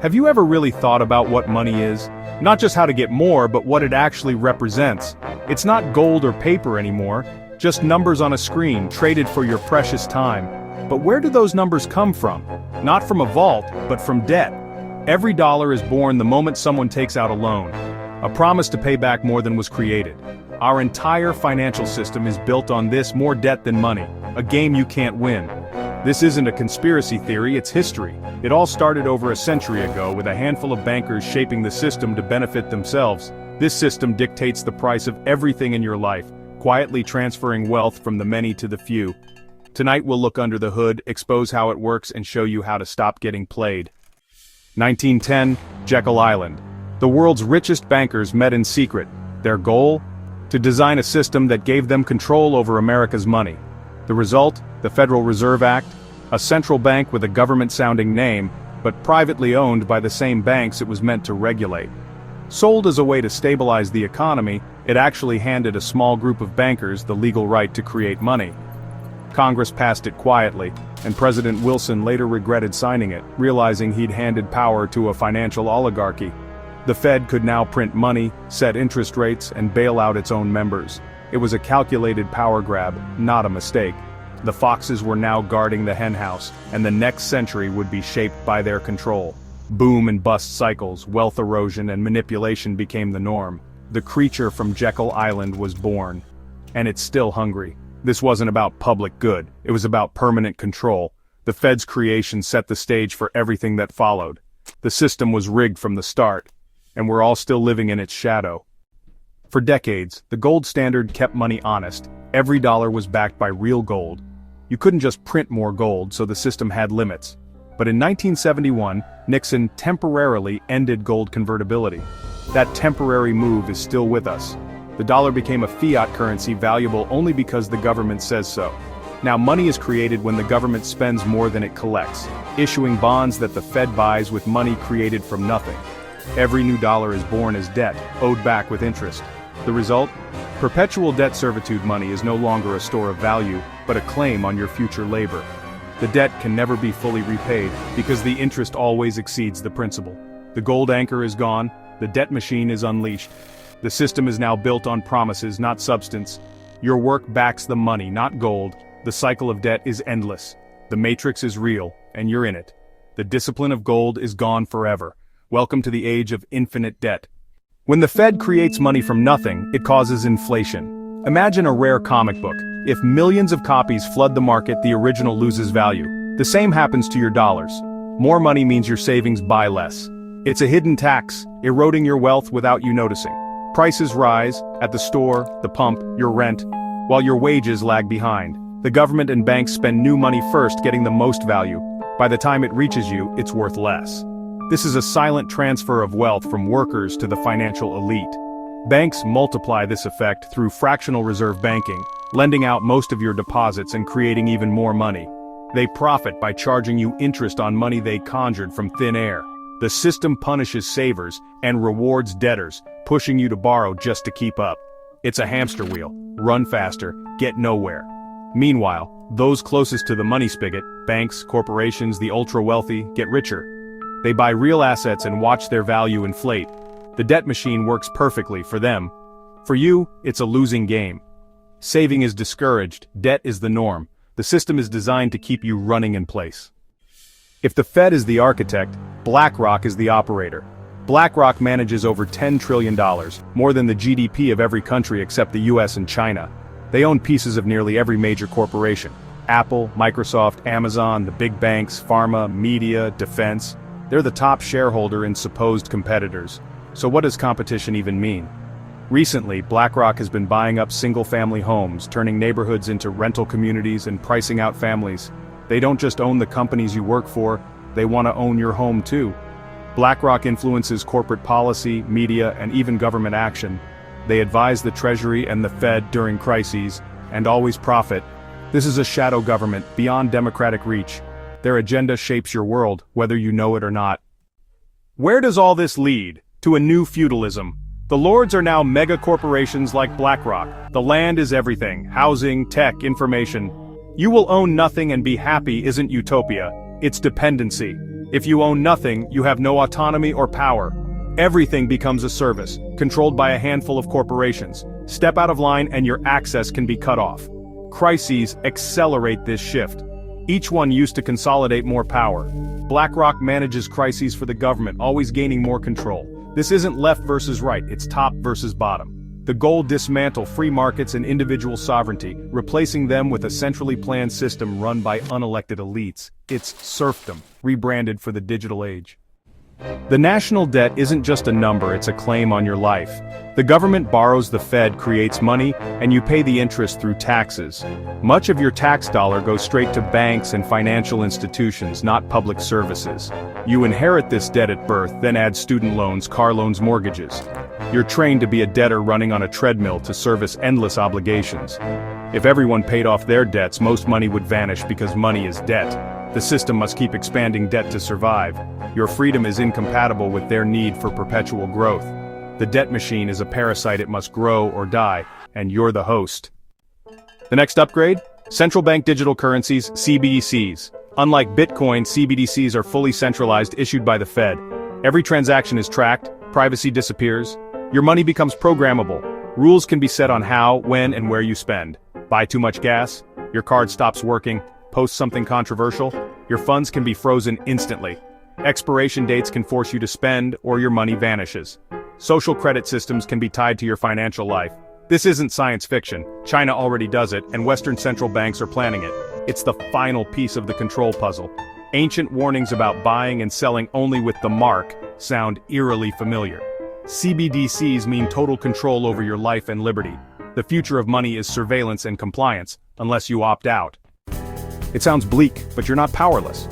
Have you ever really thought about what money is? Not just how to get more, but what it actually represents. It's not gold or paper anymore, just numbers on a screen traded for your precious time. But where do those numbers come from? Not from a vault, but from debt. Every dollar is born the moment someone takes out a loan. A promise to pay back more than was created. Our entire financial system is built on this: more debt than money, a game you can't win. This isn't a conspiracy theory, it's history. It all started over a century ago with a handful of bankers shaping the system to benefit themselves. This system dictates the price of everything in your life, quietly transferring wealth from the many to the few. Tonight we'll look under the hood, expose how it works, and show you how to stop getting played. 1910, Jekyll Island. The world's richest bankers met in secret. Their goal? To design a system that gave them control over America's money. The result? The Federal Reserve Act, a central bank with a government-sounding name, but privately owned by the same banks it was meant to regulate. Sold as a way to stabilize the economy, it actually handed a small group of bankers the legal right to create money. Congress passed it quietly, and President Wilson later regretted signing it, realizing he'd handed power to a financial oligarchy. The Fed could now print money, set interest rates, and bail out its own members. It was a calculated power grab, not a mistake. The foxes were now guarding the henhouse, and the next century would be shaped by their control. Boom and bust cycles, wealth erosion, and manipulation became the norm. The creature from Jekyll Island was born. And it's still hungry. This wasn't about public good, it was about permanent control. The Fed's creation set the stage for everything that followed. The system was rigged from the start, and we're all still living in its shadow. For decades, the gold standard kept money honest. Every dollar was backed by real gold. You couldn't just print more gold, so the system had limits. But in 1971, Nixon temporarily ended gold convertibility. That temporary move is still with us. The dollar became a fiat currency valuable only because the government says so. Now money is created when the government spends more than it collects, issuing bonds that the Fed buys with money created from nothing. Every new dollar is born as debt, owed back with interest. The result? Perpetual debt servitude money is no longer a store of value, but a claim on your future labor. The debt can never be fully repaid, because the interest always exceeds the principal. The gold anchor is gone, the debt machine is unleashed. The system is now built on promises, not substance. Your work backs the money, not gold. The cycle of debt is endless. The matrix is real, and you're in it. The discipline of gold is gone forever. Welcome to the age of infinite debt. When the Fed creates money from nothing, it causes inflation. Imagine a rare comic book. If millions of copies flood the market, the original loses value. The same happens to your dollars. More money means your savings buy less. It's a hidden tax, eroding your wealth without you noticing. Prices rise, at the store, the pump, your rent, while your wages lag behind. The government and banks spend new money first, getting the most value. By the time it reaches you, it's worth less. This is a silent transfer of wealth from workers to the financial elite. Banks multiply this effect through fractional reserve banking, lending out most of your deposits and creating even more money. They profit by charging you interest on money they conjured from thin air. The system punishes savers and rewards debtors, pushing you to borrow just to keep up. It's a hamster wheel. Run faster, get nowhere. Meanwhile, those closest to the money spigot, banks, corporations, the ultra-wealthy, get richer. They buy real assets and watch their value inflate. The debt machine works perfectly for them. For you, it's a losing game. Saving is discouraged, debt is the norm. The system is designed to keep you running in place. If the Fed is the architect, BlackRock is the operator. BlackRock manages over $10 trillion, more than the GDP of every country except the US and China. They own pieces of nearly every major corporation. Apple, Microsoft, Amazon, the big banks, pharma, media, defense. They're the top shareholder in supposed competitors. So what does competition even mean? Recently, BlackRock has been buying up single-family homes, turning neighborhoods into rental communities and pricing out families. They don't just own the companies you work for, they want to own your home too. BlackRock influences corporate policy, media, and even government action. They advise the Treasury and the Fed during crises, and always profit. This is a shadow government, beyond democratic reach. Their agenda shapes your world, whether you know it or not. Where does all this lead? To a new feudalism. The lords are now mega corporations like BlackRock. The land is everything: housing, tech, information. You will own nothing and be happy isn't utopia, it's dependency. If you own nothing, you have no autonomy or power. Everything becomes a service, controlled by a handful of corporations. Step out of line and your access can be cut off. Crises accelerate this shift. Each one used to consolidate more power. BlackRock manages crises for the government, always gaining more control. This isn't left versus right, it's top versus bottom. The goal dismantle free markets and individual sovereignty, replacing them with a centrally planned system run by unelected elites. It's serfdom, rebranded for the digital age. The national debt isn't just a number, it's a claim on your life. The government borrows, the Fed creates money, and you pay the interest through taxes. Much of your tax dollar goes straight to banks and financial institutions, not public services. You inherit this debt at birth, then add student loans, car loans, mortgages. You're trained to be a debtor running on a treadmill to service endless obligations. If everyone paid off their debts, most money would vanish because money is debt. The system must keep expanding debt to survive. Your freedom is incompatible with their need for perpetual growth. The debt machine is a parasite, it must grow or die, and you're the host. The next upgrade? Central bank digital currencies, CBDCs. Unlike Bitcoin, CBDCs are fully centralized, issued by the Fed. Every transaction is tracked, privacy disappears. Your money becomes programmable. Rules can be set on how, when, and where you spend. Buy too much gas? Your card stops working. Post something controversial? Your funds can be frozen instantly. Expiration dates can force you to spend, or your money vanishes. Social credit systems can be tied to your financial life. This isn't science fiction. China already does it, and Western central banks are planning it. It's the final piece of the control puzzle. Ancient warnings about buying and selling only with the mark sound eerily familiar. CBDCs mean total control over your life and liberty. The future of money is surveillance and compliance, unless you opt out. It sounds bleak, but you're not powerless.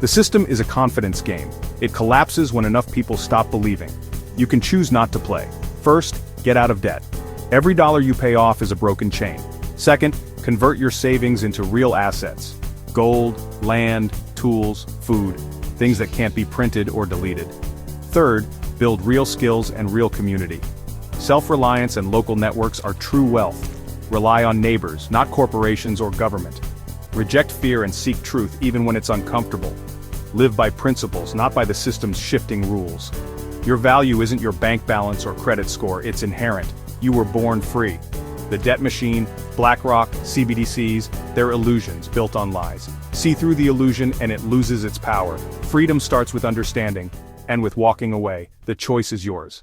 The system is a confidence game. It collapses when enough people stop believing. You can choose not to play. First, get out of debt. Every dollar you pay off is a broken chain. Second, convert your savings into real assets. Gold, land, tools, food, things that can't be printed or deleted. Third, build real skills and real community. Self-reliance and local networks are true wealth. Rely on neighbors, not corporations or government. Reject fear and seek truth even when it's uncomfortable. Live by principles, not by the system's shifting rules. Your value isn't your bank balance or credit score, it's inherent. You were born free. The debt machine, BlackRock, CBDCs, they're illusions built on lies. See through the illusion and it loses its power. Freedom starts with understanding, and with walking away. The choice is yours.